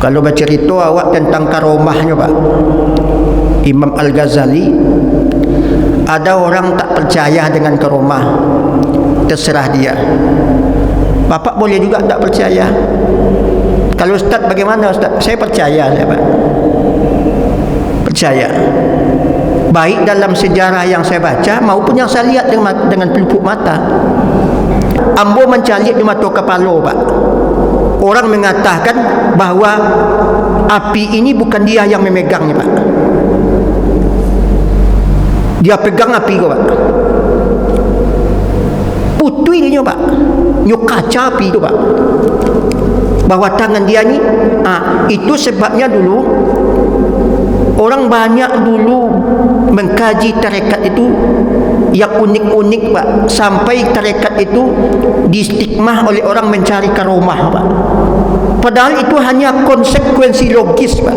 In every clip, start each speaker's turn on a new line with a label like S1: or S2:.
S1: Kalau bercerita awak tentang karomahnya Pak Imam Al-Ghazali, ada orang tak percaya dengan karomah, terserah dia. Bapak boleh juga tak percaya. Kalau Ustaz bagaimana Ustaz? Saya percaya saya Pak. Percaya. Baik dalam sejarah yang saya baca maupun yang saya lihat dengan pelupuk mata. Ambo mencalik di mata kepala Pak. Orang mengatakan bahawa api ini bukan dia yang memegangnya Pak. Dia pegang api itu Pak. Putui dia Pak. Nyuk kaca api itu Pak. Bahwa tangan dia ni, itu sebabnya dulu orang banyak dulu mengkaji tarekat itu yang unik-unik Pak, sampai tarekat itu distigma oleh orang mencari karomah Pak. Padahal itu hanya konsekuensi logis Pak.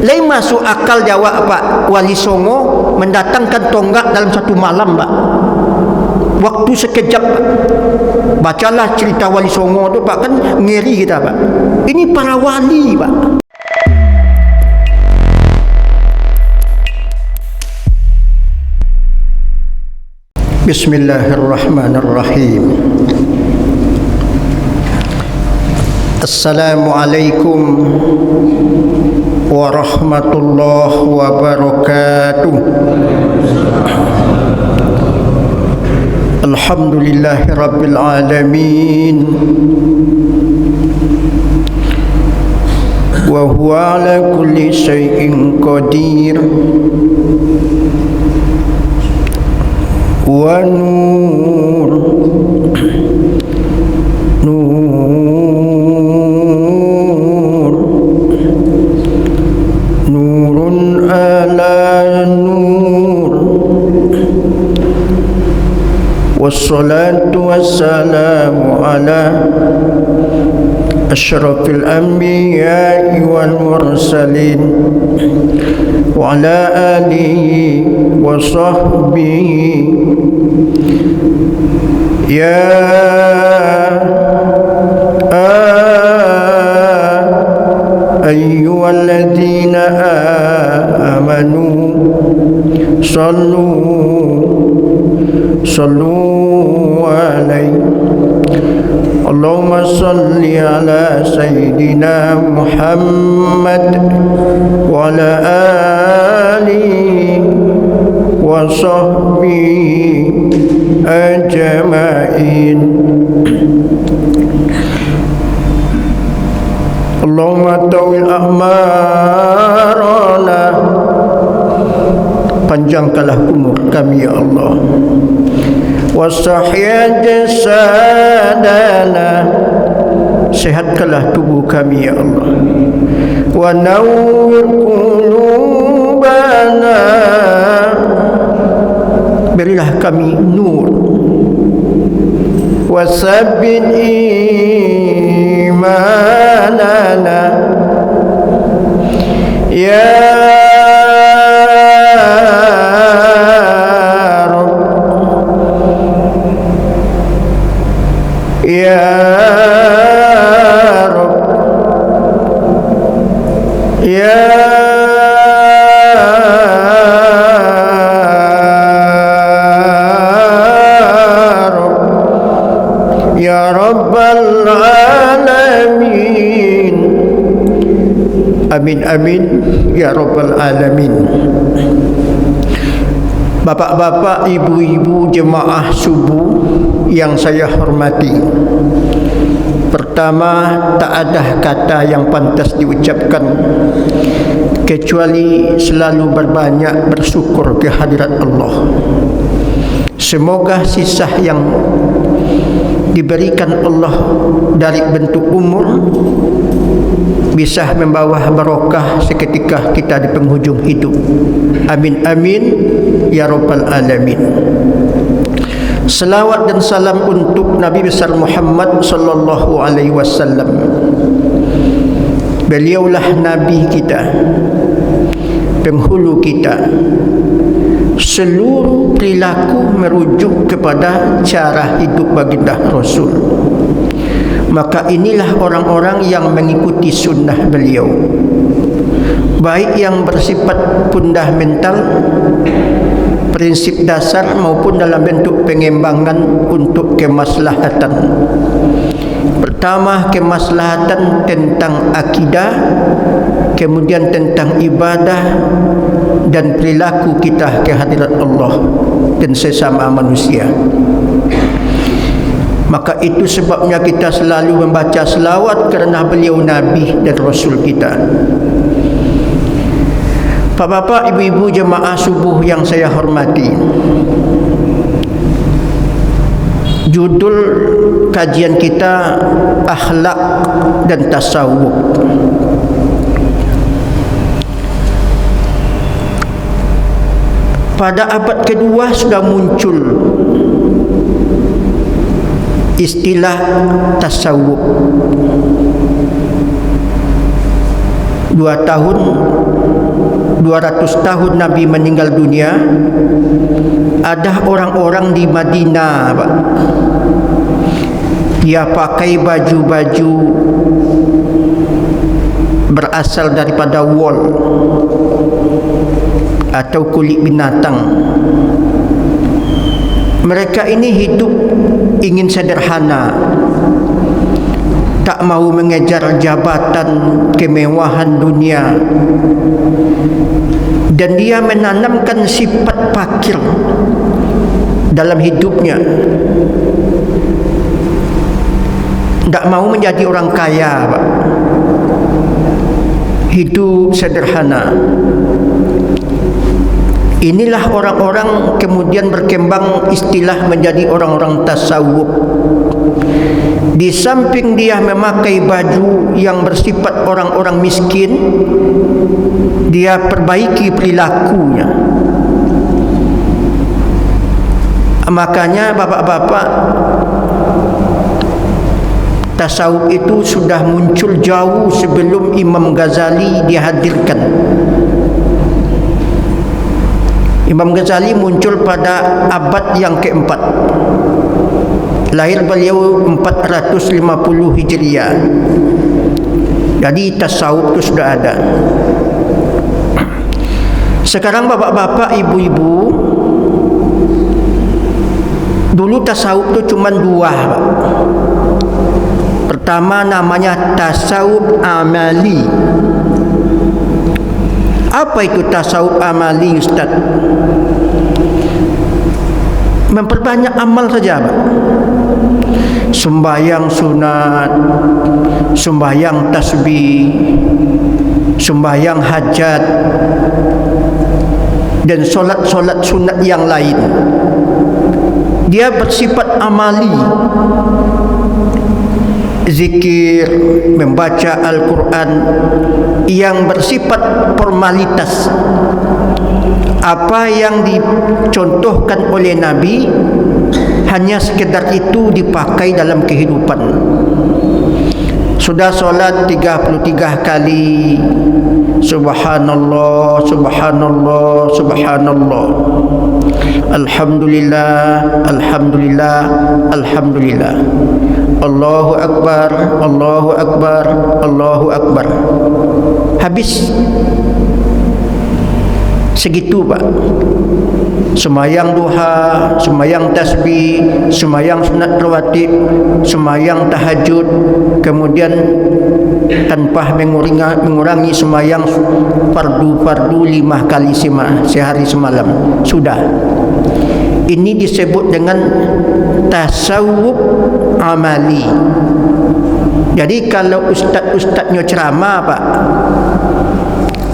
S1: Lain masuk akal jawab Pak Wali Songo mendatangkan tonggak dalam satu malam Pak. Waktu sekejap Pak. Bacalah cerita Wali Songo tu Pak, kan ngeri kita Pak. Ini para wali Pak. Bismillahirrahmanirrahim. Assalamualaikum warahmatullahi wabarakatuh. Alhamdulillahi rabbil alamin. Wa huwa ala kulli syai'in qadir. Wa nur nurun ala nur. Wassalatu wassalamu ala asyrafil anbiya'i wal mursalin wa ala alihi wa sahbihi. Ya ayyuhalladzina amanu sallu alaihi Allahumma salli ala Sayyidina Muhammad wa ala alihi wa sahbihi ajma'in. Allahumma tawil ahmarana, panjangkanlah umur kami ya Allah. Wasahya jasadana, sehatkanlah tubuh kami ya Allah. Wa nawwir qulubana, berilah kami nur. Wa sabbit imanana, ya amin amin ya rabbal alamin. Bapak-bapak, ibu-ibu jemaah subuh yang saya hormati, pertama, tak ada kata yang pantas diucapkan kecuali selalu berbanyak bersyukur kehadirat Allah. Semoga sisa yang diberikan Allah dari bentuk umur bisa membawa barokah seketika kita di penghujung hidup. Amin amin ya rabbal alamin. Selawat dan salam untuk Nabi besar Muhammad sallallahu alaihi wasallam. Beliaulah nabi kita, penghulu kita. Seluruh perilaku merujuk kepada cara hidup baginda Rasul. Maka inilah orang-orang yang mengikuti sunnah beliau, baik yang bersifat fundamental, prinsip dasar, maupun dalam bentuk pengembangan untuk kemaslahatan. Pertama, kemaslahatan tentang akidah, kemudian tentang ibadah dan perilaku kita ke hadirat Allah dan sesama manusia. Maka itu sebabnya kita selalu membaca selawat kerana beliau Nabi dan Rasul kita. Bapak-bapak, ibu-ibu jemaah subuh yang saya hormati, judul kajian kita akhlak dan tasawuf. Pada abad kedua sudah muncul istilah tasawuf. 200 tahun Nabi meninggal dunia, ada orang-orang di Madinah, Pak, dia pakai baju-baju berasal daripada wool atau kulit binatang. Mereka ini hidup ingin sederhana, tak mahu mengejar jabatan, kemewahan dunia, dan dia menanamkan sifat fakir dalam hidupnya. Tak mahu menjadi orang kaya, Pak. Hidup sederhana. Inilah orang-orang kemudian berkembang istilah menjadi orang-orang tasawuf. Di samping dia memakai baju yang bersifat orang-orang miskin, dia perbaiki perilakunya. Makanya bapak-bapak, tasawuf itu sudah muncul jauh sebelum Imam Ghazali dihadirkan. Imam Ghazali muncul pada abad yang keempat. Lahir beliau 450 Hijriah. Jadi tasawuf itu sudah ada. Sekarang bapak-bapak, ibu-ibu, dulu tasawuf itu cuma dua, Pak. Pertama namanya tasawuf amali. Apa itu tasawuf amali, Ustaz? Memperbanyak amal saja, Pak. Sembahyang sunat, sembahyang tasbih, sembahyang hajat, dan solat-solat sunat yang lain. Dia bersifat amali. Zikir, membaca Al-Quran yang bersifat formalitas. Apa yang dicontohkan oleh Nabi, hanya sekedar itu dipakai dalam kehidupan. Sudah solat 33 kali, Subhanallah, Subhanallah, Subhanallah, Alhamdulillah, Alhamdulillah, Alhamdulillah, Allahu Akbar, Allahu Akbar, Allahu Akbar. Habis. Segitu, Pak. Semayang duha, semayang tasbih, semayang sunat rawatib, semayang tahajud, kemudian tanpa mengurangi semayang fardu-fardu 5 kali sehari semalam. Sudah. Ini disebut dengan tasawuf amali. Jadi kalau ustaz-ustaznya ceramah, Pak,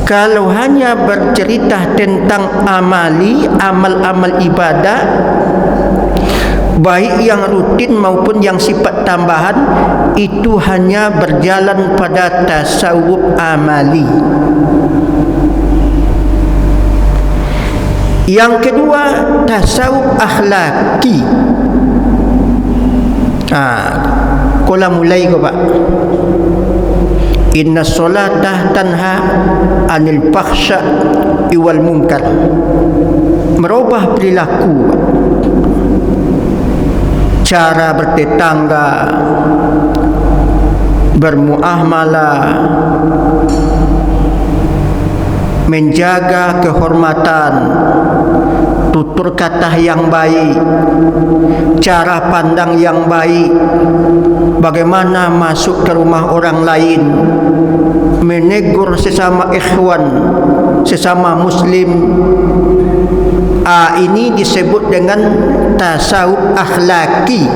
S1: kalau hanya bercerita tentang amali, amal-amal ibadah, baik yang rutin maupun yang sifat tambahan, itu hanya berjalan pada tasawuf amali. Yang kedua, tasawuf akhlaki. Kola mulai ko, Pak. Inna solatah tanha anil fakhsha iwal munkar. Merubah perilaku, cara bertetangga, bermuamalah, menjaga kehormatan, tutur kata yang baik, cara pandang yang baik, bagaimana masuk ke rumah orang lain, menegur sesama ikhwan, sesama muslim. Ini disebut dengan tasawuf akhlaki.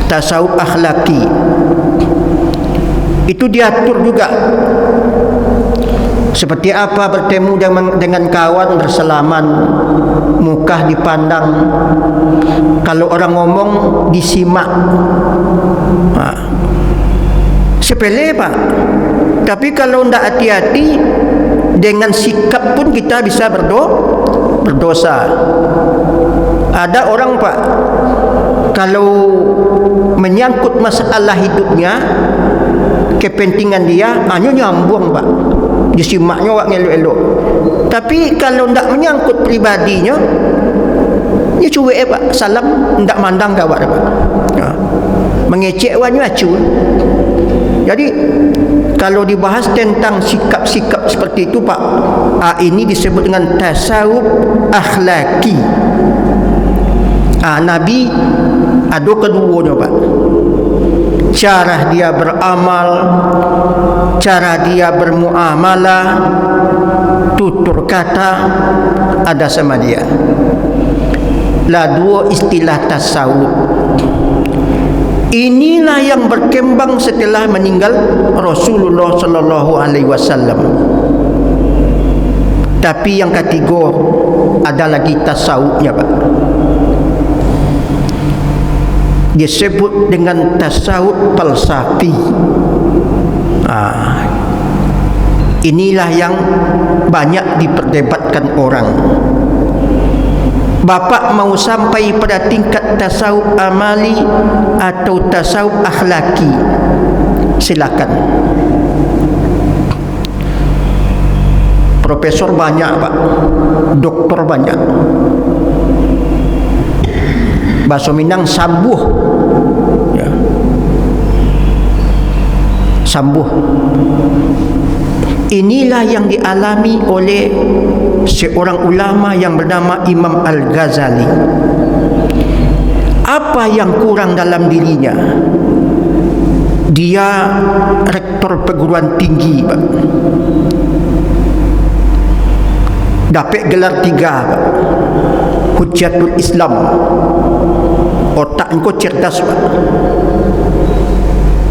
S1: Tasawuf akhlaki itu diatur juga. Seperti apa bertemu dengan kawan, bersalaman, muka dipandang, kalau orang ngomong disimak. Sepele Pak, tapi kalau tidak hati-hati dengan sikap pun kita bisa berdosa. Ada orang Pak, kalau menyangkut masalah hidupnya, kepentingan dia, hanya nyambung Pak, disimaknya wak ngelok-elok. Tapi kalau tidak menyangkut pribadinya, dia cuek Pak, salam tidak mandang gawat Pak, mengecek wanya acu. Jadi kalau dibahas tentang sikap-sikap seperti itu Pak, ini disebut dengan tasawuf akhlaki. Nabi ada keduanya Pak, cara dia beramal, cara dia bermuamalah, tutur kata ada sama dia. Lah dua istilah tasawuf. Inilah yang berkembang setelah meninggal Rasulullah sallallahu alaihi wasallam. Tapi yang ketiga ada lagi tasawufnya Pak, disebut dengan tasawuf falsafi. Inilah yang banyak diperdebatkan orang. Bapak mau sampai pada tingkat tasawuf amali atau tasawuf akhlaki, silakan. Profesor banyak Pak, doktor banyak. Bahasa Minang sambuh, ya. Sambuh. Inilah yang dialami oleh seorang ulama yang bernama Imam Al-Ghazali. Apa yang kurang dalam dirinya? Dia rektor perguruan tinggi Pak, dapat gelar 3 Pak, Hujjatul Islam. Otak engkau cerdas Pak.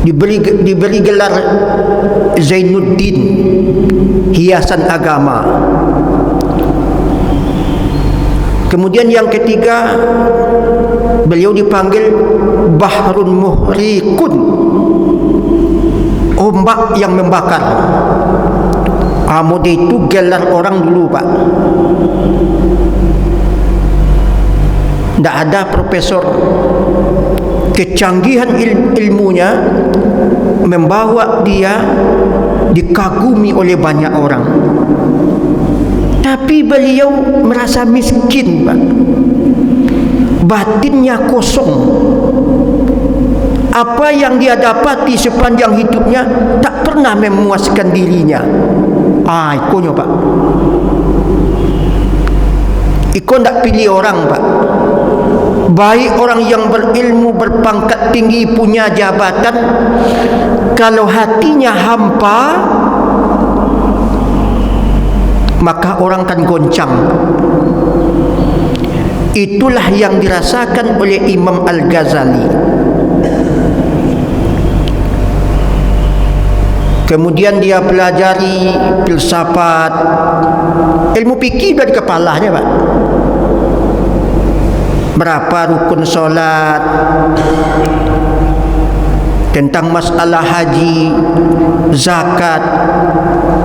S1: Diberi gelar Zainuddin, hiasan agama. Kemudian yang ketiga, beliau dipanggil Bahrun Muhriqun, ombak yang membakar. Mode itu gelar orang dulu Pak. Tidak ada profesor. Kecanggihan ilmunya membawa dia dikagumi oleh banyak orang. Tapi beliau merasa miskin Pak, batinnya kosong. Apa yang dia dapati sepanjang hidupnya tak pernah memuaskan dirinya. Ikonya Pak, iko tak pilih orang Pak. Baik orang yang berilmu, berpangkat tinggi, punya jabatan, kalau hatinya hampa, maka orang akan goncang. Itulah yang dirasakan oleh Imam Al-Ghazali. Kemudian dia pelajari filsafat, ilmu fikih dari kepalanya Pak. Berapa rukun solat, tentang masalah haji, zakat,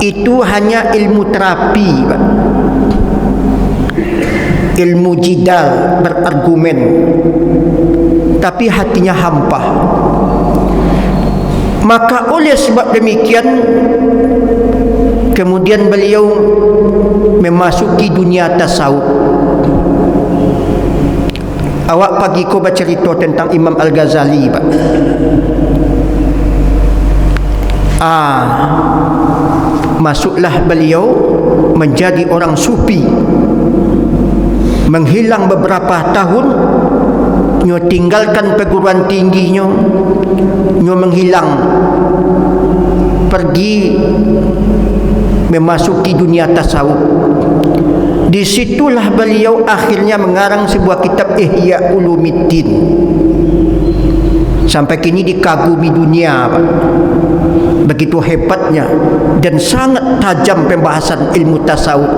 S1: itu hanya ilmu terapi Pak. Ilmu jidal, berargumen, tapi hatinya hampa. Maka oleh sebab demikian, kemudian beliau memasuki dunia tasawuf. Awak pagi ko bercerita tentang Imam Al-Ghazali, Pak. Masuklah beliau menjadi orang sufi, menghilang beberapa tahun, nyo tinggalkan perguruan tinggi nyo menghilang, pergi memasuki dunia tasawuf. Disitulah beliau akhirnya mengarang sebuah kitab Ihya Ulumuddin. Sampai kini dikagumi dunia, Pak. Begitu hebatnya dan sangat tajam pembahasan ilmu tasawuf.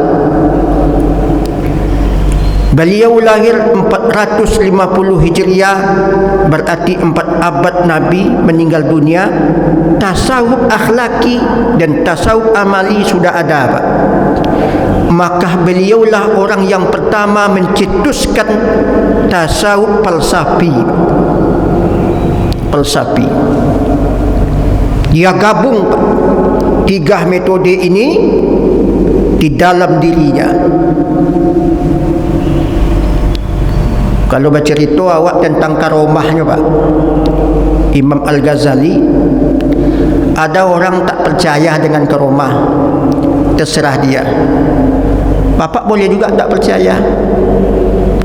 S1: Beliau lahir 450 Hijriah, berarti 4 abad Nabi meninggal dunia. Tasawuf akhlaki dan tasawuf amali sudah ada, Pak. Maka beliaulah orang yang pertama mencetuskan tasawuf falsafi. Dia gabung, Pak, 3 metode ini di dalam dirinya. Kalau bercerita awak tentang karomahnya, Pak, Imam Al-Ghazali, ada orang tak percaya dengan karomah, terserah dia. Bapak boleh juga tak percaya.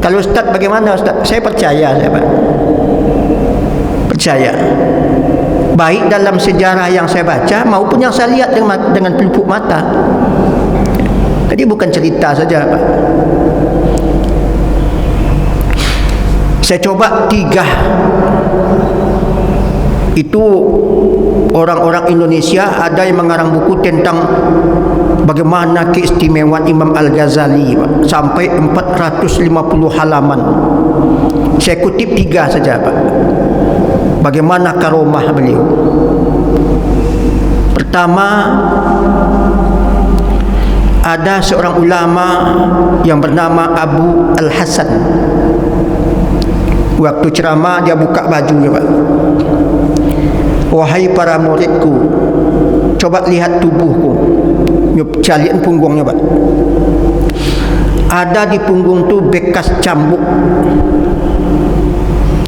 S1: Kalau Ustaz, bagaimana Ustaz? Saya percaya, saya, Pak. Percaya. Baik dalam sejarah yang saya baca maupun yang saya lihat dengan pelupuk mata. Jadi bukan cerita saja, Pak. Saya coba 3. Itu orang-orang Indonesia ada yang mengarang buku tentang bagaimana keistimewaan Imam Al-Ghazali, Pak, sampai 450 halaman. Saya kutip 3 saja, Pak. Bagaimana karomah beliau. Pertama, ada seorang ulama yang bernama Abu Al-Hasan. Waktu ceramah dia buka bajunya, Pak. Wahai para muridku, coba lihat tubuhku. Calian punggungnya, Pak. Ada di punggung tu bekas cambuk.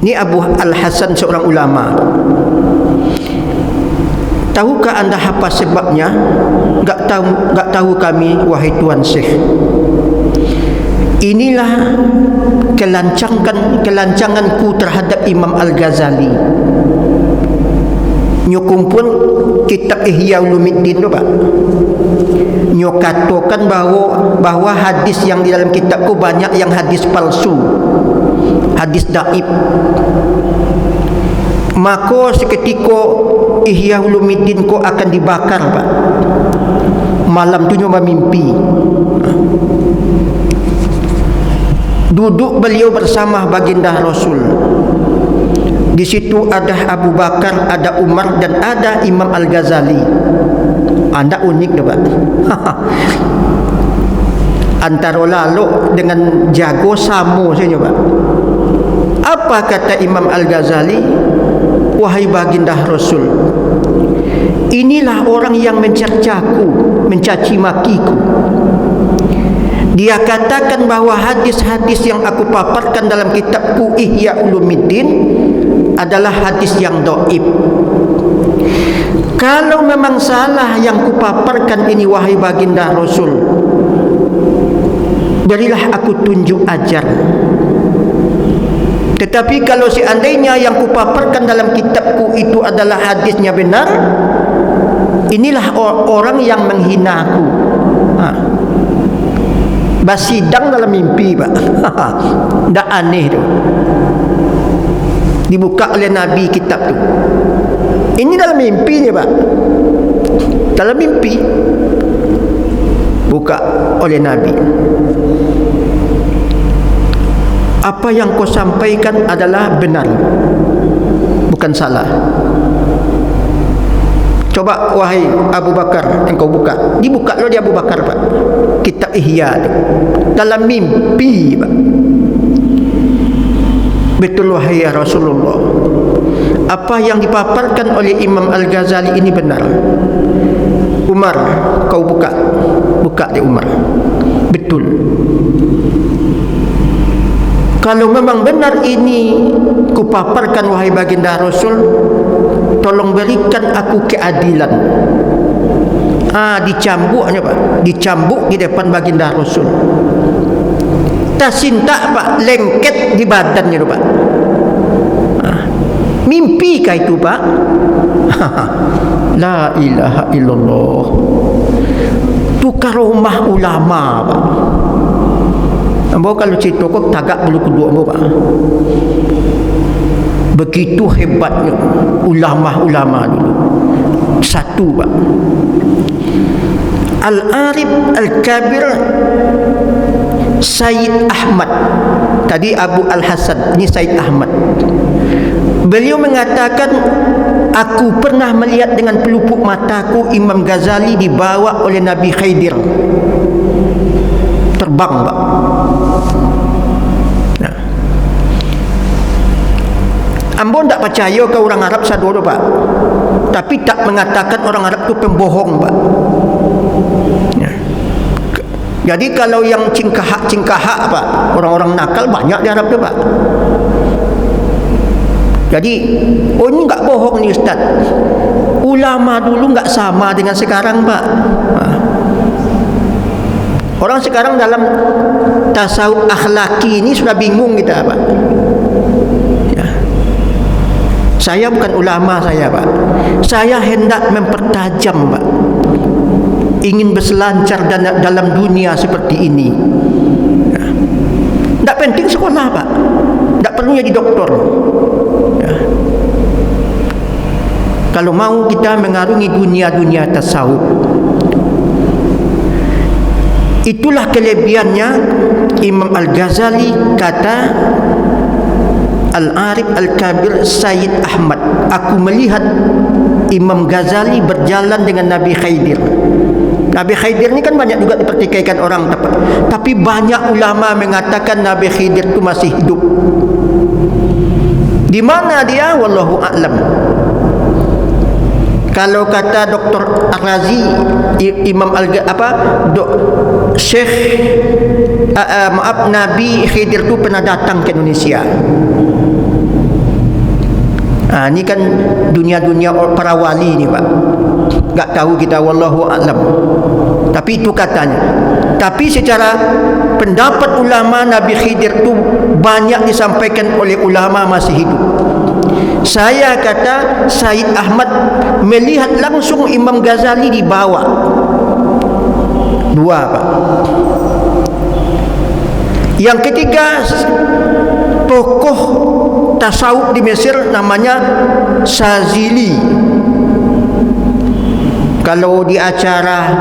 S1: Ini Abu Al-Hasan, seorang ulama. Tahukah anda apa sebabnya? Enggak tahu kami, wahai Tuan Syekh. Inilah kelancanganku terhadap Imam Al-Ghazali. Nyo kumpul kitab Ihya Ulumuddin tu, Pak. Nyo katakan bahawa hadis yang di dalam kitabku banyak yang hadis palsu, hadis dhaif. Maka seketika Ihya Ulumuddin ko akan dibakar, Pak. Malam tu nyo mimpi. Duduk beliau bersama baginda Rasul. Di situ ada Abu Bakar, ada Umar, dan ada Imam Al-Ghazali. Anda unik, Pak. Antara lalu dengan jago samo saja, Pak. Apa kata Imam Al-Ghazali? Wahai baginda Rasul, inilah orang yang mencercaku, mencaci makiku. Dia katakan bahawa hadis-hadis yang aku paparkan dalam kitabku Ihya Ulumuddin adalah hadis yang dhaif. Kalau memang salah yang kupaparkan ini, wahai baginda Rasul, berilah aku tunjuk ajar. Tetapi kalau seandainya yang kupaparkan dalam kitabku itu adalah hadisnya benar, inilah orang yang menghina aku. Basidang dalam mimpi, Pak. Dah aneh tu. Dibuka oleh Nabi kitab tu. Ini dalam mimpi ni, Pak. Dalam mimpi. Buka oleh Nabi. Apa yang kau sampaikan adalah benar, bukan salah. Coba wahai Abu Bakar, engkau buka. Dibuka lo dia Abu Bakar, Pak, kitab Ihya tu. Dalam mimpi, Pak. Betul wahai ya Rasulullah, apa yang dipaparkan oleh Imam Al-Ghazali ini benar. Umar, kau buka. Buka dia Umar. Betul. Kalau memang benar ini kupaparkan wahai baginda Rasul, tolong berikan aku keadilan. Dicambuknya Pak, dicambuk di depan baginda Rasul. Tasinta Pak, lengket di badannya Pak. Mimpi kah itu Pak? La ilaha illallah. Itu karomah ulama Pak. Ambo kalau cerita kok tagak bulu kedua ambo Pak. Begitu hebatnya ulama-ulama dulu. Satu Pak, Al-Arif Al-Kabir Sayyid Ahmad. Tadi Abu Al-Hasan, ini Sayyid Ahmad. Beliau mengatakan, aku pernah melihat dengan pelupuk mataku Imam Ghazali dibawa oleh Nabi Khidir. Terbang Pak. Nah, ambo tak percaya ke orang Arab sadoro Pak, tapi tak mengatakan orang Arab itu pembohong Pak. Ya. Jadi kalau yang cingkahak Pak, orang-orang nakal banyak di Arab tu Pak. Jadi ini enggak bohong ni Ustaz. Ulama dulu enggak sama dengan sekarang Pak. Orang sekarang dalam tasawuf akhlaki ini sudah bingung kita Pak. Ya. Saya bukan ulama saya Pak. Saya hendak mempertajam Pak. Ingin berselancar dalam dunia seperti ini. Ya. Tak penting sekolah Pak. Tak perlu jadi doktor. Ya. Kalau mau kita mengarungi dunia-dunia tasawuf, itulah kelebihannya Imam Al-Ghazali. Kata Al-Arif Al-Kabir Sayyid Ahmad, aku melihat Imam Ghazali berjalan dengan Nabi Khidir. Nabi Khidir ni kan banyak juga dipertikaikan orang, tapi banyak ulama mengatakan Nabi Khidir itu masih hidup. Di mana dia? Wallahu a'lam. Kalau kata Dr. Ar-Razi, Imam Syekh Nabi Khidir tu pernah datang ke Indonesia. Ini kan dunia-dunia para wali ni Pak. Tak tahu kita, wallahu a'lam. Tapi itu katanya. Tapi secara pendapat ulama, Nabi Khidir tu banyak disampaikan oleh ulama masih hidup. Saya kata Sayyid Ahmad melihat langsung Imam Ghazali dibawa. Dua Pak. Yang ketiga, tokoh tasawuf di Mesir namanya Sazili. Kalau di acara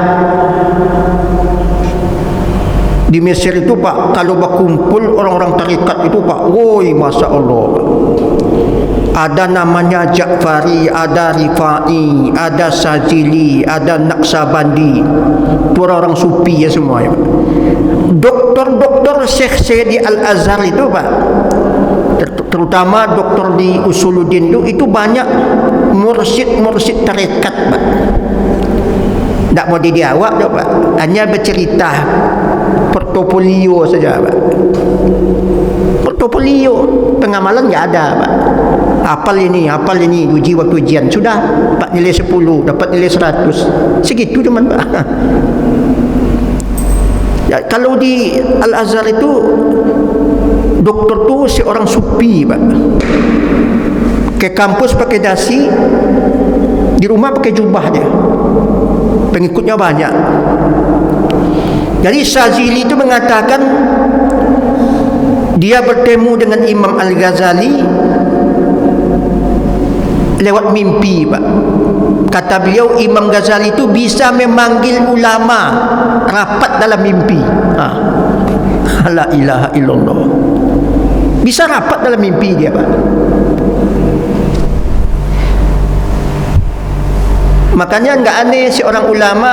S1: di Mesir itu Pak, kalau berkumpul orang-orang tarikat itu Pak, woi Masya Allah, ada namanya Ja'fari, ada Rifai, ada Sazili, ada Naqsabandi. Itu orang-orang sufi ya semua ya. Doktor-doktor Syekh di Al-Azhar itu Pak, terutama doktor di Usuluddin itu banyak mursyid tarekat Pak. Tak mau diawak dah Pak, hanya bercerita portofolio saja Pak. Portofolio, pengamalan tak ada Pak. Hafal ini, uji waktu ujian sudah dapat nilai 10, dapat nilai 100, segitu cuma Pak. Ya, kalau di Al-Azhar itu doktor tu seorang sufi Pak. Ke kampus pakai dasi, di rumah pakai jubah dia. Pengikutnya banyak. Jadi Sazili itu mengatakan dia bertemu dengan Imam Al-Ghazali lewat mimpi Pak. Kata beliau, Imam Ghazali itu bisa memanggil ulama rapat dalam mimpi. La ilaha illallah. Bisa rapat dalam mimpi dia Pak. Makanya enggak aneh seorang ulama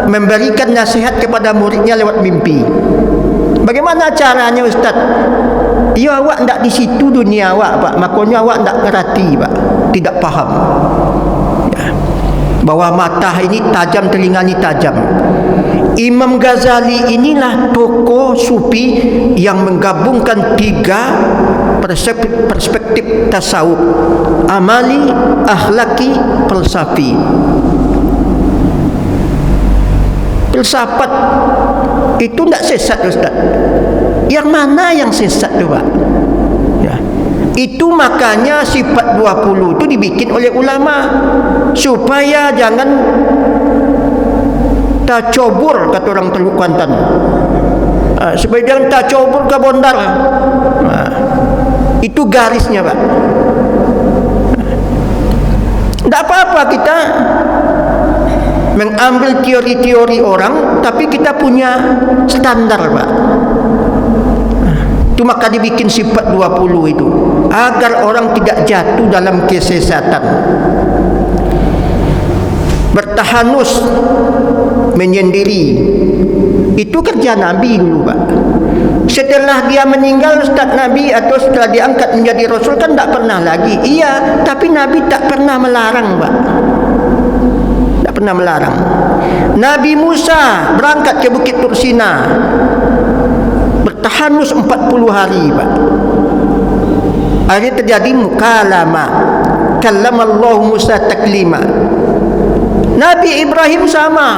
S1: memberikan nasihat kepada muridnya lewat mimpi. Bagaimana caranya Ustaz? Ya awak enggak di situ dunia awak Pak, makanya awak enggak ngerti Pak, tidak paham. Ya. bahwa mata ini tajam, telinga ini tajam. Imam Ghazali inilah tokoh sufi yang menggabungkan 3 perspektif tasawuf: amali, akhlaki, falsafi. Filsafat itu tidak sesat, Ustaz. Yang mana yang sesat coba? Ya. Itu makanya sifat 20 itu dibikin oleh ulama supaya jangan tacobur, kata orang Teluk Kuantan. Supaya jangan tacobur ke bondar. Itu garisnya, Pak. Tidak apa-apa kita mengambil teori-teori orang, tapi kita punya standar, Pak. Itu maka dibikin sifat 20 itu, agar orang tidak jatuh dalam kesesatan. Bertahanus, menyendiri, itu kerja Nabi dulu, Pak. Setelah dia meninggal, Ustaz, Nabi atau setelah diangkat menjadi Rasul kan tak pernah lagi. Iya, tapi Nabi tak pernah melarang, Pak. Tak pernah melarang. Nabi Musa berangkat ke Bukit Tursina, bertahanus 40 hari, Pak. Akhirnya terjadi mukalama, kallamallahu Musa taklima. Nabi Ibrahim sama,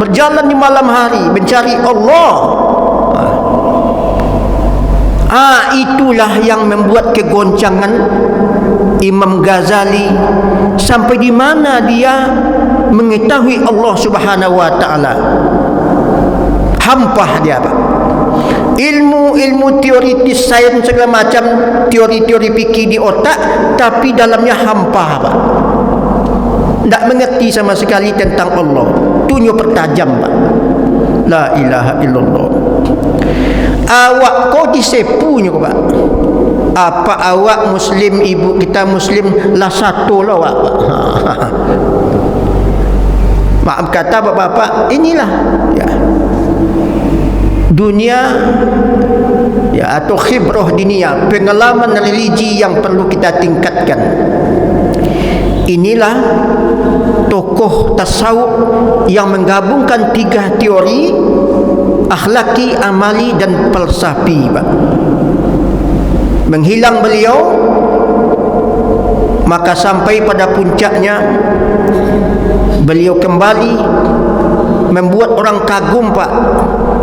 S1: berjalan di malam hari mencari Allah. Itulah yang membuat kegoncangan Imam Ghazali sampai di mana dia mengetahui Allah Subhanahu wa taala. Hampah dia, Pak. Ilmu teoritis sains segala macam, teori-teori fikih di otak, tapi dalamnya hampah, Pak. Tak mengerti sama sekali tentang Allah. Tunjuk pertajam, Pak. La ilaha illallah. Awak kau disepunya, Pak. Apa awak Muslim, ibu kita Muslim lah satu lah, Pak. Maaf kata bapak-bapak, inilah ya dunia ya, atau khibrah dunia, pengalaman religi yang perlu kita tingkatkan. Inilah tokoh tasawuf yang menggabungkan 3 teori: akhlaki, amali, dan falsafi, Pak. Menghilang beliau, maka sampai pada puncaknya beliau kembali membuat orang kagum, Pak.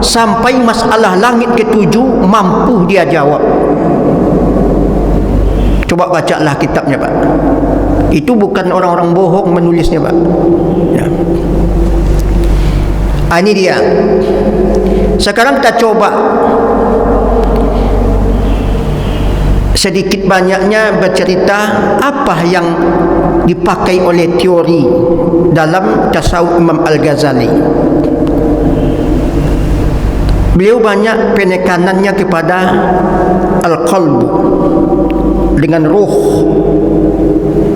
S1: Sampai masalah langit ke-7 mampu dia jawab. Coba bacalah kitabnya, Pak. Itu bukan orang-orang bohong menulisnya, Pak. Ya. Ini dia. Sekarang kita coba sedikit banyaknya bercerita apa yang dipakai oleh teori dalam tasawuf Imam Al-Ghazali. Beliau banyak penekanannya kepada al-qalbu dengan ruh.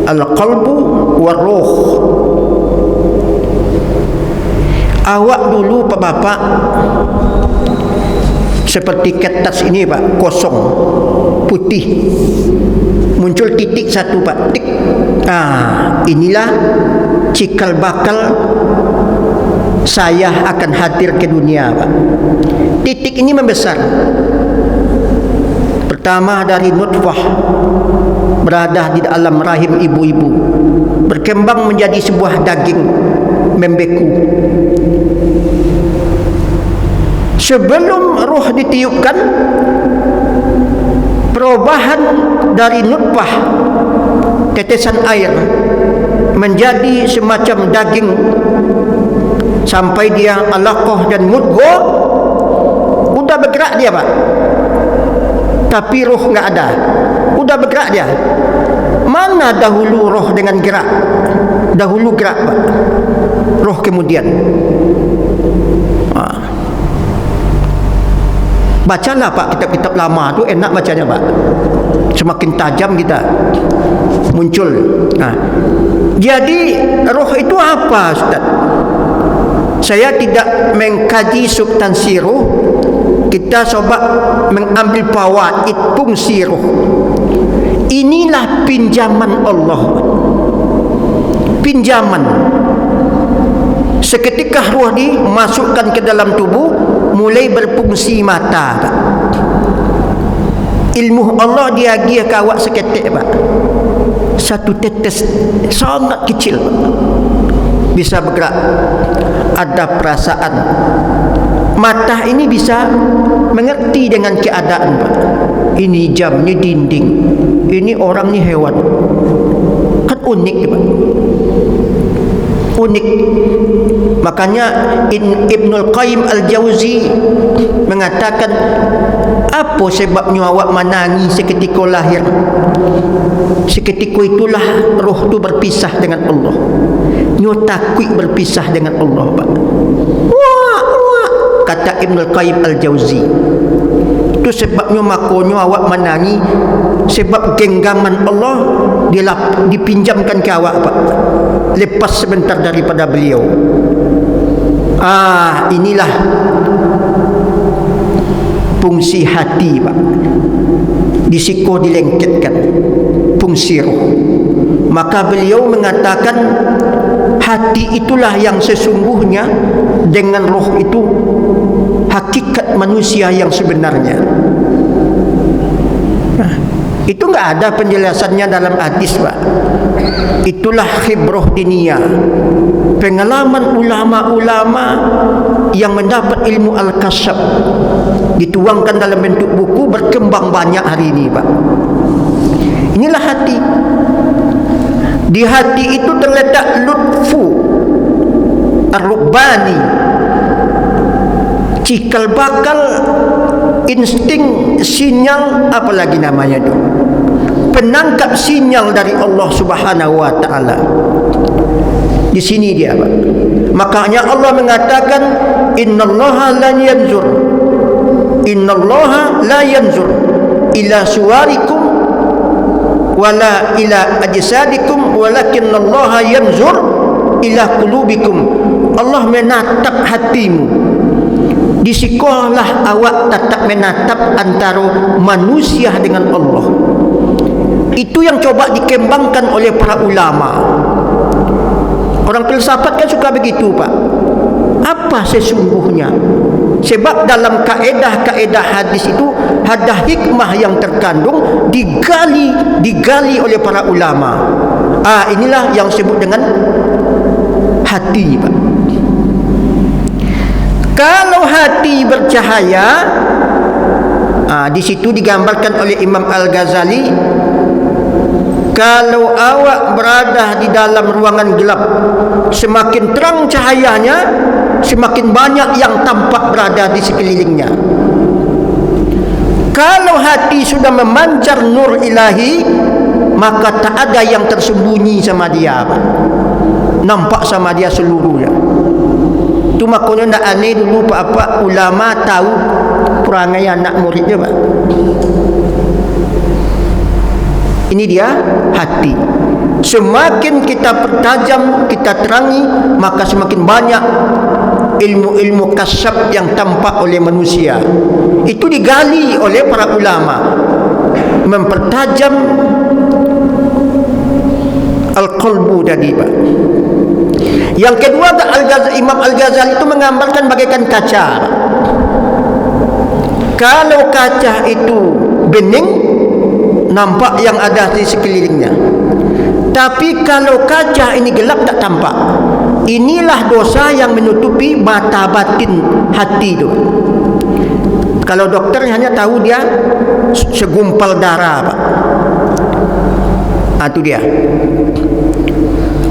S1: Al-qalbu wa ruh. Awak dulu, Pak Bapak, seperti kertas ini, Pak, kosong, putih, muncul titik 1, Pak, tik. Inilah cikal bakal saya akan hadir ke dunia, Pak. Titik ini membesar. Pertama dari nutfah, berada di dalam rahim ibu-ibu, berkembang menjadi sebuah daging, membeku. Sebelum roh ditiupkan, perubahan dari nutfah, tetesan air, menjadi semacam daging, sampai dia alaqah dan mudghah. Udah bergerak dia, Pak, tapi roh nggak ada. Udah bergerak dia. Mana dahulu roh dengan gerak? Dahulu gerak, Pak, roh kemudian. Bacalah, Pak, kitab-kitab lama tu enak bacanya, Pak. Semakin tajam kita muncul. Jadi roh itu apa, Ustaz? Saya tidak mengkaji substansi roh. Kita coba mengambil fawaid fungsi roh. Inilah pinjaman Allah. Pinjaman. Seketika ruh dimasukkan ke dalam tubuh, mulai berfungsi mata, Pak. Ilmu Allah dia agih ke awak seketik, Pak. Satu tetes sangat kecil, Pak. Bisa bergerak, ada perasaan. Mata ini bisa mengerti dengan keadaan, Pak. Ini jam, ini dinding, ini orang, ini hewan. Kan unik, Pak. Unik. Makanya Ibnul Qayyim Al-Jauzi mengatakan, apa sebabnya awak menangis seketika lahir? Seketika itulah roh tu berpisah dengan Allah. Nyo takut berpisah dengan Allah, Pak. Wah, kata Ibnul Qayyim Al-Jauzi. Itu sebabnya makanya awak menangis, sebab genggaman Allah dipinjamkan ke awak, Pak. Lepas sebentar daripada beliau. Inilah fungsi hati, Pak. Disiko dilengketkan fungsi roh. Maka beliau mengatakan hati itulah yang sesungguhnya, dengan roh itu hakikat manusia yang sebenarnya. Itu enggak ada penjelasannya dalam hadis, Pak. Itulah khibrah diniyah, pengalaman ulama-ulama yang mendapat ilmu al-kasyaf, dituangkan dalam bentuk buku, berkembang banyak hari ini, Pak. Inilah hati. Di hati itu terletak lutfu ar-rubbani, cikal bakal insting, sinyal, apalagi namanya itu, penangkap sinyal dari Allah Subhanahu wa taala. Di sini dia, Pak. Makanya Allah mengatakan, innallaha la yanzur, innallaha la yanzur ila suwarikum wala ila ajsadikum walakinallaha yanzur ila qulubikum. Allah menatap hatimu. Di sekolah awak tetap menatap antara manusia dengan Allah. Itu yang coba dikembangkan oleh para ulama. Orang filsafat kan suka begitu, Pak. Apa sesungguhnya? Sebab dalam kaedah-kaedah hadis itu ada hikmah yang terkandung, digali oleh para ulama. Inilah yang disebut dengan hati, Pak. Kalau hati bercahaya, di situ digambarkan oleh Imam Al-Ghazali, kalau awak berada di dalam ruangan gelap, semakin terang cahayanya, semakin banyak yang tampak berada di sekelilingnya. Kalau hati sudah memancar nur ilahi, maka tak ada yang tersembunyi sama dia, Pak. Nampak sama dia seluruhnya. Itu makanya tidak aneh dulu Pak ulama tahu perangai anak muridnya, Pak. Ini dia hati. Semakin kita pertajam, kita terangi, maka semakin banyak ilmu-ilmu kasyaf yang tampak oleh manusia. Itu digali oleh para ulama, mempertajam al-qalbu tadi, Pak. Yang kedua, Imam Al-Ghazali itu menggambarkan bagaikan kaca. Kalau kaca itu bening, nampak yang ada di sekelilingnya. Tapi kalau kaca ini gelap, tak tampak. Inilah dosa yang menutupi mata batin hati itu. Kalau dokter hanya tahu dia segumpal darah, Pak. Itu dia.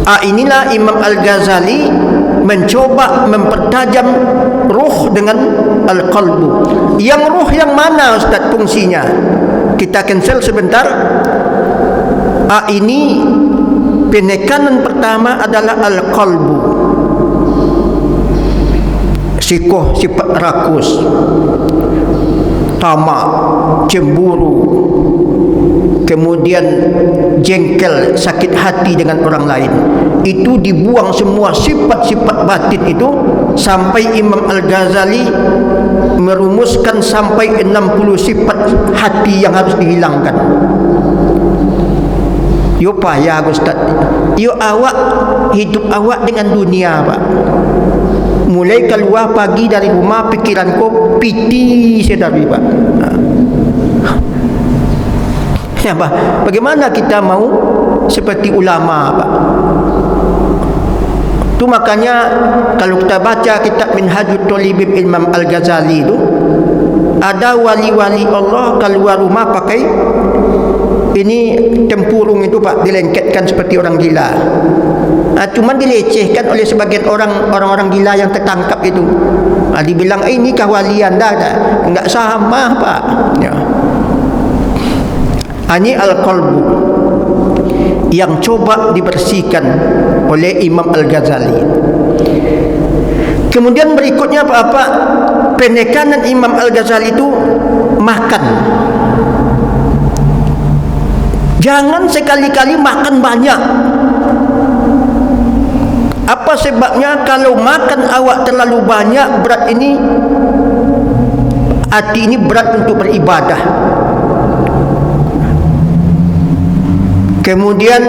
S1: Inilah Imam Al-Ghazali mencoba mempertajam ruh dengan al-qalbu. Yang ruh yang mana, Ustaz, fungsinya? Kita cancel sebentar. Ini penekanan pertama adalah al-qalbu. Sifat rakus, tamak, cemburu, kemudian jengkel, sakit hati dengan orang lain. Itu dibuang semua sifat-sifat batin itu, sampai Imam Al-Ghazali merumuskan sampai 60 sifat hati yang harus dihilangkan. Yo payah Ustaz. Yo awak hidup awak dengan dunia Pak. Mulai keluar pagi dari rumah pikiran kau piti sedari Pak. Ya Pak, bagaimana kita mau seperti ulama Pak? Tu makanya kalau kita baca kitab Minhajut Thalibin Imam Al-Ghazali itu, ada wali-wali Allah keluar rumah pakai ini tempurung itu Pak, dilengketkan seperti orang gila. Cuman dilecehkan oleh sebagian orang-orang gila yang tertangkap itu. Dibilang ini kawalian dah, enggak sama Pak. Ya. Ini al-qalbu yang coba dibersihkan oleh Imam Al-Ghazali. Kemudian berikutnya apa? Penekanan Imam Al-Ghazali itu makan. Jangan sekali-kali makan banyak. Apa sebabnya? Kalau makan awak terlalu banyak, berat ini, hati ini berat untuk beribadah. Kemudian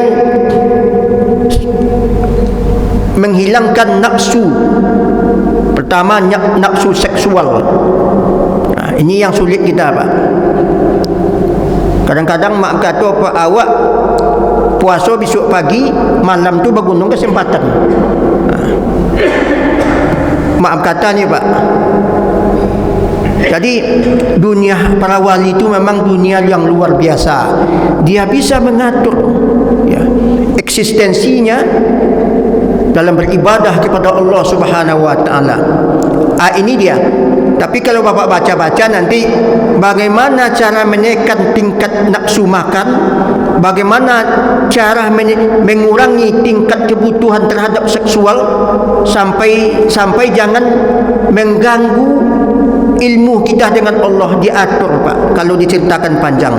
S1: menghilangkan nafsu. Pertama, nafsu seksual. Ini yang sulit kita Pak. Kadang-kadang mak kata apa, awak puasa besok pagi, malam tu bergunung kesempatan. Maaf kata ni Pak. Jadi dunia para wali itu memang dunia yang luar biasa. Dia bisa mengatur ya, eksistensinya dalam beribadah kepada Allah Subhanahu wa taala. Ini dia. Tapi kalau Bapak baca-baca nanti bagaimana cara menekan tingkat nafsu makan, bagaimana cara mengurangi tingkat kebutuhan terhadap seksual sampai jangan mengganggu ilmu kita dengan Allah, diatur Pak kalau diceritakan panjang.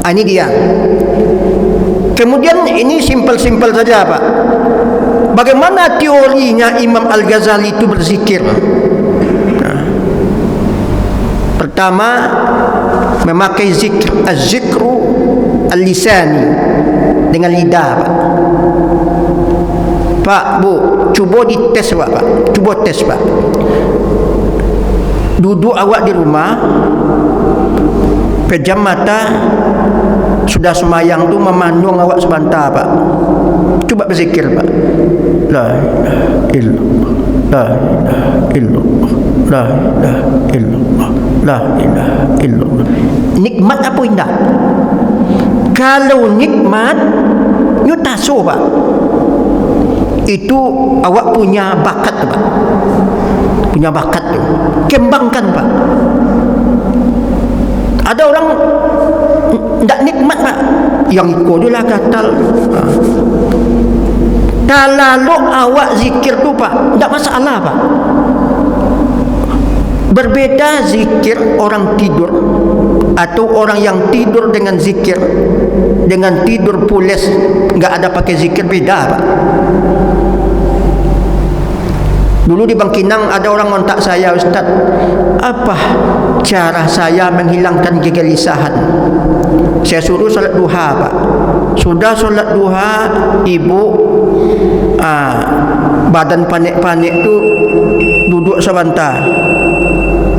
S1: Ini dia. Kemudian ini simpel-simpel saja Pak. Bagaimana teorinya Imam Al-Ghazali itu berzikir? Pertama, memakai zikr, az-zikru al-lisani, dengan lidah Pak. Pak, Bu, cuba dites Pak. Cuba tes Pak. Duduk awak di rumah, pejam mata, sudah semayang tu memandung awak sebentar Pak. Cuba berzikir Pak. La ilaha illallah, la ilaha illallah, la ilaha illallah, la ilaha illallah. Nikmat apa indah? Kalau nikmat, you taso Pak. Itu awak punya bakat Pak. Punya bakat tu, kembangkan Pak. Ada orang tak nikmat Pak, yang ikut dia lah gatal. Kalau awak zikir tu Pak, tak masalah Pak. Berbeda zikir orang tidur atau orang yang tidur dengan zikir dengan tidur pules enggak ada pakai zikir, beda Pak. Dulu di Bangkinang ada orang kontak saya, Ustaz, apa cara saya menghilangkan kegelisahan? Saya suruh solat duha Pak. Sudah solat duha, ibu badan panik-panik tu duduk sebentar.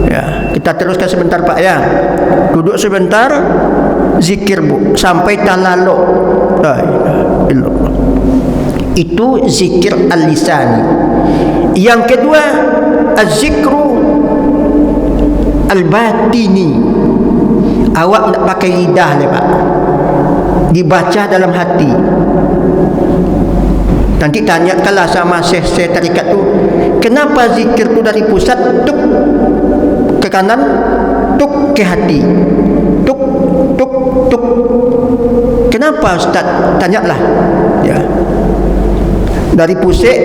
S1: Ya, kita teruskan sebentar Pak ya. Duduk sebentar, zikir Bu sampai talaluk. La ilaha illallah. Itu zikir al-lisani. Yang kedua, az-zikru al-batini. Awak nak pakai lidah ni Pak, dibaca dalam hati. Nanti tanyakanlah sama syekh tarikat tu, kenapa zikir tu dari pusat tuk ke kanan, tuk ke hati, tuk tuk tuk. Kenapa Ustaz? Tanyalah ya. Dari pusat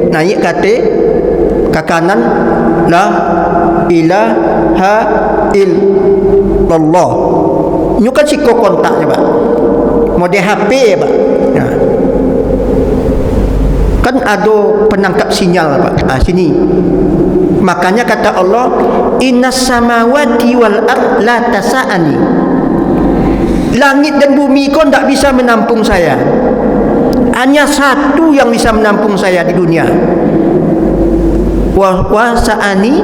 S1: naik kate ke kanan, la ilaha illallah. Ini kan siko kontaknya Pak, model HP Pak ya. Kan ada penangkap sinyal Pak. Sini makanya kata Allah, innas samawati wal ard la tasa'ani. Langit dan bumi kau tak bisa menampung saya. Hanya satu yang bisa menampung saya di dunia. Wa sa'ani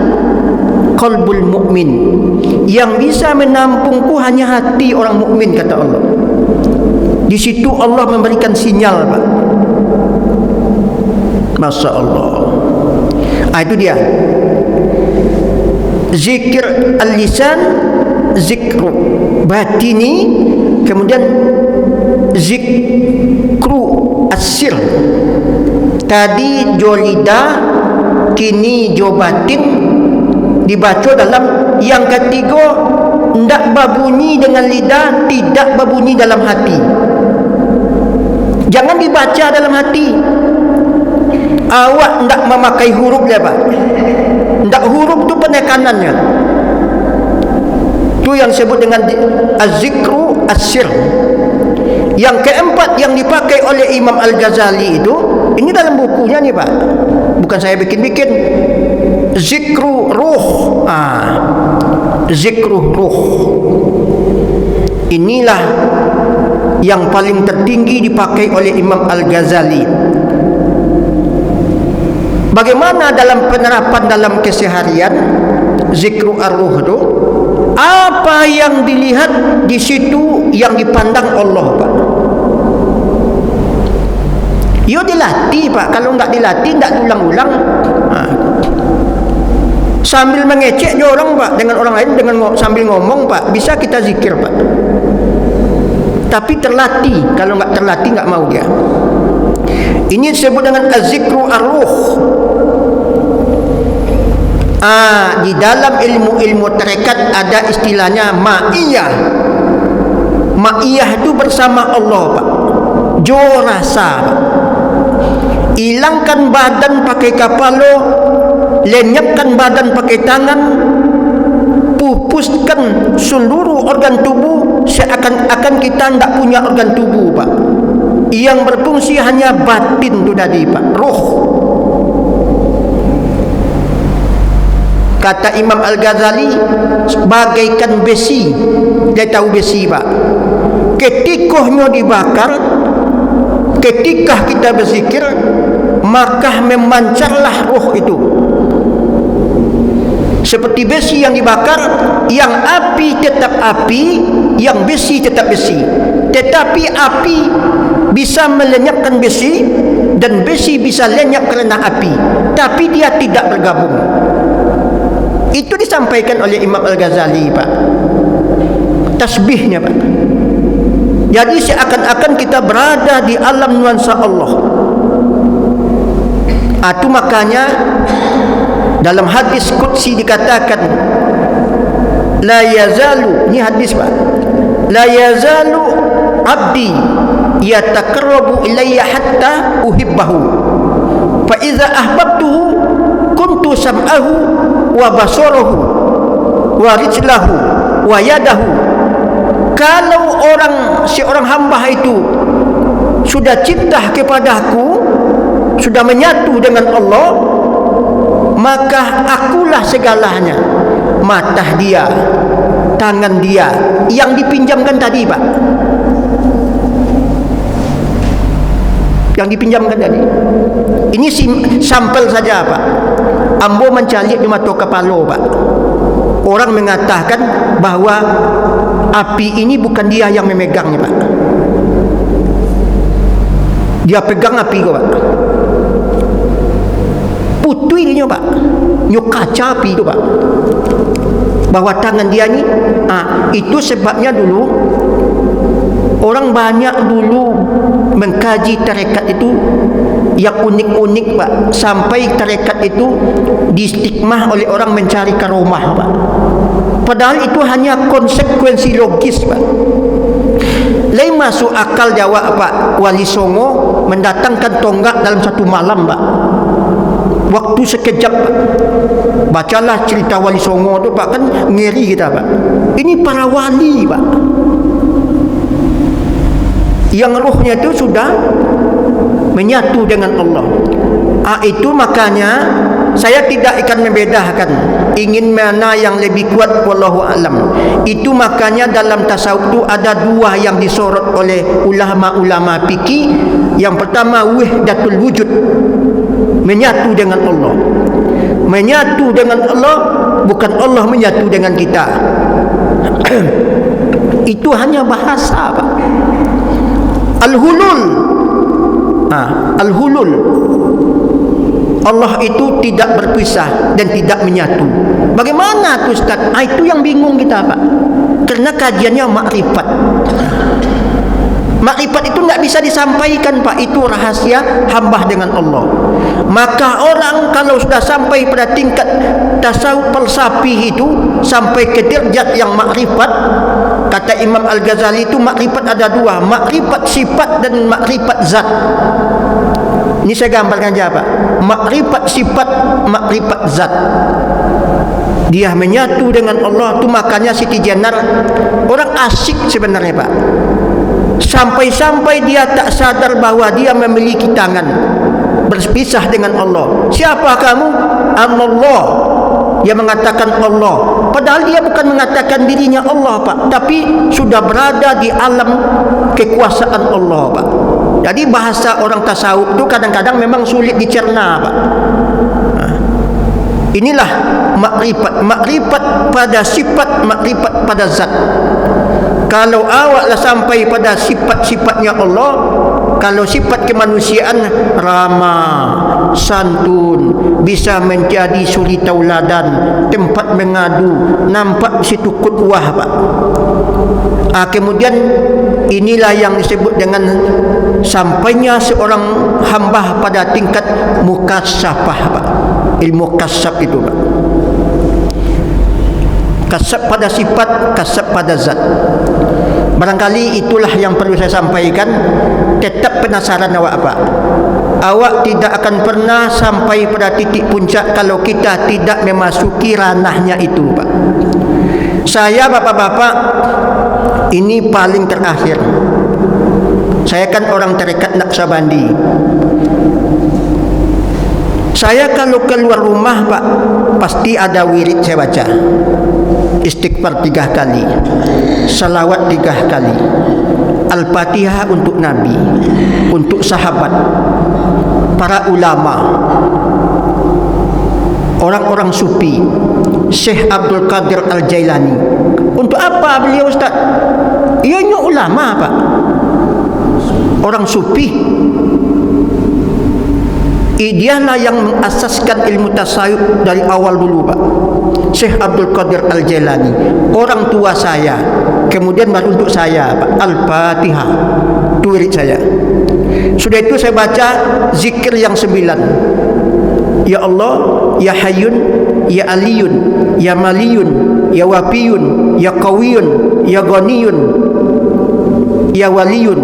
S1: qalbul mu'min. Yang bisa menampungku hanya hati orang mukmin, kata Allah. Di situ Allah memberikan sinyal, Pak. Masya Allah. Itu dia. Zikir al-lisan, zikru batini, kemudian zikru as-sir. Tadi jo lidah, kini jo batin, dibaca dalam yang ketiga. Tidak berbunyi dengan lidah, tidak berbunyi dalam hati. Jangan dibaca dalam hati. Awak tidak memakai huruf dia, Pak. Tidak, huruf tu penekanannya. Itu yang disebut dengan az-zikru as-sir. Yang keempat yang dipakai oleh Imam Al-Ghazali itu, ini dalam bukunya nih, Pak. Bukan saya bikin-bikin. Zikru ruh. Zikru ruh. Inilah yang paling tertinggi dipakai oleh Imam Al-Ghazali. Bagaimana dalam penerapan dalam keseharian zikru ar-ruh itu? Apa yang dilihat di situ yang dipandang Allah, Pak. Yo dilatih, Pak. Kalau enggak dilatih, enggak diulang-ulang. Sambil mengecek dia orang, Pak, dengan orang lain, dengan sambil ngomong, Pak, bisa kita zikir, Pak. Tapi terlatih. Kalau enggak terlatih, enggak mau dia. Ini disebut dengan az-zikru ar-ruh. Di dalam ilmu-ilmu tarekat ada istilahnya ma'iyah. Ma'iyah itu bersama Allah, Pak. Jo rasa, Pak. Hilangkan badan pakai kepala, lenyapkan badan pakai tangan, pupuskan seluruh organ tubuh, seakan-akan kita tidak punya organ tubuh, Pak. Yang berfungsi hanya batin itu tadi, Pak, roh. Kata Imam Al-Ghazali, bagaikan besi. Dia tahu besi, Pak. Ketikahnya dibakar, ketika kita berzikir, maka memancarlah roh itu. Seperti besi yang dibakar, yang api tetap api, yang besi tetap besi. Tetapi api bisa melenyapkan besi, dan besi bisa lenyap kerana api, tapi dia tidak bergabung. Itu disampaikan oleh Imam Al-Ghazali, Pak. Tasbihnya, Pak. Jadi seakan-akan kita berada di alam nuansa Allah. Itu makanya dalam hadis qudsi dikatakan, la yazalu, ini hadis, Pak, la yazalu abdi yataqarrabu ilayya hatta uhibbahu, fa iza ahbabtuhu kuntu sam'ahu wa basarahu wa rijlahu wa yadahu. Kalau seorang hamba itu sudah cinta kepadaku, sudah menyatu dengan Allah, maka akulah segalanya. Mata dia, tangan dia yang dipinjamkan tadi, Pak. Yang dipinjamkan tadi. Ini sampel saja, Pak. Ambo mencalik di mata kepala, Pak. Orang mengatakan bahwa api ini bukan dia yang memegangnya, Pak. Dia pegang api kok, Pak. Putui dia, Pak. Nyuk kaca api itu, Pak. Bahwa tangan dia ni, itu sebabnya dulu orang banyak dulu mengkaji tarekat itu yang unik-unik, Pak. Sampai tarekat itu distigma oleh orang mencari karomah, Pak. Padahal itu hanya konsekuensi logis, Pak. Lain masuk akal jawab, Pak, Wali Songo mendatangkan tonggak dalam satu malam, Pak. Waktu sekejap, Pak. Bacalah cerita Wali Songo tu, Pak, kan ngeri kita, Pak. Ini para wali, Pak, yang rohnya itu sudah menyatu dengan Allah. Itu makanya saya tidak akan membedakan ingin mana yang lebih kuat, wallahu alam. Itu makanya dalam tasawuf itu ada dua yang disorot oleh ulama-ulama fikih. Yang pertama wahdatul wujud, menyatu dengan Allah. Menyatu dengan Allah, bukan Allah menyatu dengan kita. Itu hanya bahasa, Pak. Al-hulul. Al-hulul. Allah itu tidak berpisah dan tidak menyatu. Bagaimana tu Ustaz? Itu yang bingung kita, Pak. Karena kajiannya makrifat. Makrifat itu tidak bisa disampaikan, Pak. Itu rahasia hamba dengan Allah. Maka orang kalau sudah sampai pada tingkat tasawuf falsafi itu, sampai ke derajat yang makrifat, kata Imam Al-Ghazali itu makrifat ada dua, makrifat sifat dan makrifat zat. Ini saya gambarkan aja, Pak. Makrifat sifat, makrifat zat. Dia menyatu dengan Allah tu, makanya Siti Jenar orang asik sebenarnya, Pak. Sampai-sampai dia tak sadar bahwa dia memiliki tangan, berpisah dengan Allah. Siapa kamu? Allah. Dia mengatakan Allah, padahal dia bukan mengatakan dirinya Allah, Pak, tapi sudah berada di alam kekuasaan Allah, Pak. Jadi bahasa orang tasawuf itu kadang-kadang memang sulit dicerna, Pak. Inilah makrifat. Makrifat pada sifat, makrifat pada zat. Kalau awaklah sampai pada sifat-sifatnya Allah, kalau sifat kemanusiaan ramah, santun, bisa menjadi suri tauladan, tempat mengadu, nampak situ kudwah, Pak. Kemudian inilah yang disebut dengan sampainya seorang hamba pada tingkat mukasyafah, Pak. Ilmu kasyaf itu, Pak. Kasyaf pada sifat, kasyaf pada zat. Barangkali itulah yang perlu saya sampaikan. Tetap penasaran awak, Pak. Awak tidak akan pernah sampai pada titik puncak kalau kita tidak memasuki ranahnya itu, Pak. Saya, bapak-bapak, ini paling terakhir. Saya kan orang tarekat Naqsabandi. Saya kalau keluar rumah, Pak, pasti ada wirid saya baca. Istighfar 3 kali, salawat 3 kali, Al-Fatihah untuk Nabi, untuk sahabat, para ulama, orang-orang sufi, Syekh Abdul Qadir Al-Jailani. Untuk apa beliau, Ustaz? Ianya ulama, Pak, orang sufi. Dialah yang mengasaskan ilmu tasawuf dari awal dulu, Pak. Syekh Abdul Qadir Al-Jailani, orang tua saya, kemudian baru untuk saya, Pak. Al-Fatihah, itu wirid saya. Sudah itu saya baca zikir yang 9. Ya Allah, Ya Hayyun, Ya Aliyun, Ya Maliyun, Ya Wafiyun, Ya Qawiyun, Ya Ghaniyun, Ya Waliyun.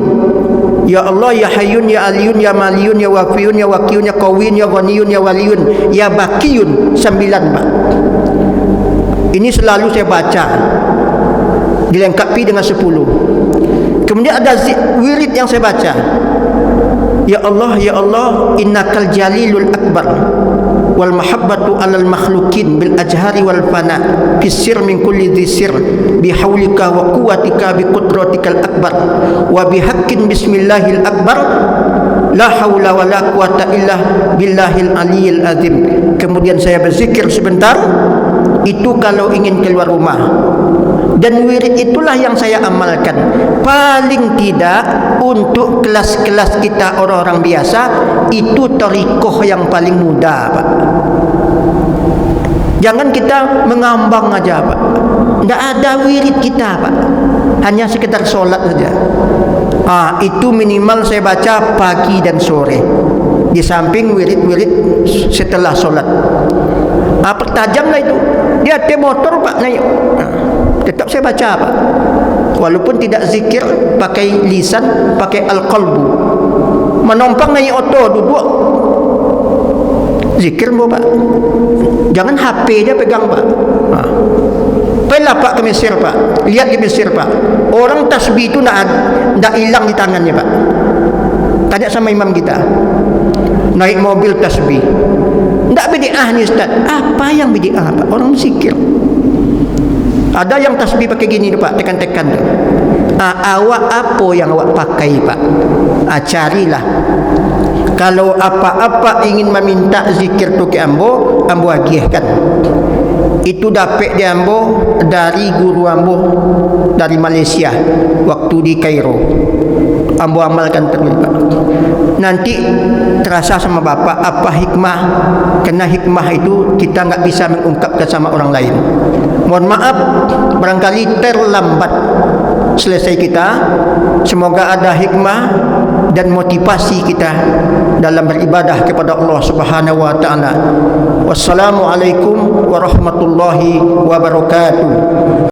S1: Ya Allah, Ya Hayyun, Ya Aliyun, Ya Maliyun, Ya Wafiyun, Ya Wakiyun, Ya Qawiyun, Ya Ghaniyun, Ya Waliyun, Ya Bakiyun. 9, Pak. Ini selalu saya baca, dilengkapi dengan 10. Kemudian ada wirid yang saya baca. Ya Allah, Ya Allah, innakal jalilul akbar, wal mahabbatu alal makhlukin bil ajhari wal fana fisir min kulli dhisir bihaulika wa quwwatika bi qudratikal akbar wa bihaqqin bismillahil akbar la haula wa la quwwata illa billahil aliyil azim. Kemudian saya berzikir sebentar. Itu kalau ingin keluar rumah. Dan wirid itulah yang saya amalkan. Paling tidak untuk kelas-kelas kita orang-orang biasa, itu tarikoh yang paling mudah, Pak. Jangan kita mengambang aja, Pak. Tidak ada wirid kita, Pak. Hanya sekedar solat saja. Itu minimal saya baca pagi dan sore, di samping wirid-wirid setelah solat. Pertajamlah itu. Dia ada motor, Pak, naik. Tetap saya baca, Pak. Walaupun tidak zikir pakai lisan, pakai al-qalbu. Menompang naik oto, duduk zikir, Pak. Jangan HP aja pegang, Pak. Pergilah, Pak, ke Mesir, Pak. Lihat di Mesir, Pak. Orang tasbih itu tidak hilang di tangannya, Pak. Tanya sama imam kita. Naik mobil tasbih. Tak bid'ah ni Ustaz. Apa yang bid'ah Pak? Orang zikir. Ada yang tasbih pakai gini tu Pak, tekan-tekan tu. Awak apa yang awak pakai Pak? Carilah. Kalau apa-apa ingin meminta zikir tu ke ambo agihkan. Itu dapat dia ambo dari guru ambo dari Malaysia waktu di Kairo. Ambo amalkan terus Pak. Nanti terasa sama Bapak apa hikmah. Karena hikmah itu kita enggak bisa mengungkapkan sama orang lain. Mohon maaf barangkali terlambat selesai kita. Semoga ada hikmah dan motivasi kita dalam beribadah kepada Allah Subhanahu wa taala. Wassalamualaikum warahmatullahi wabarakatuh.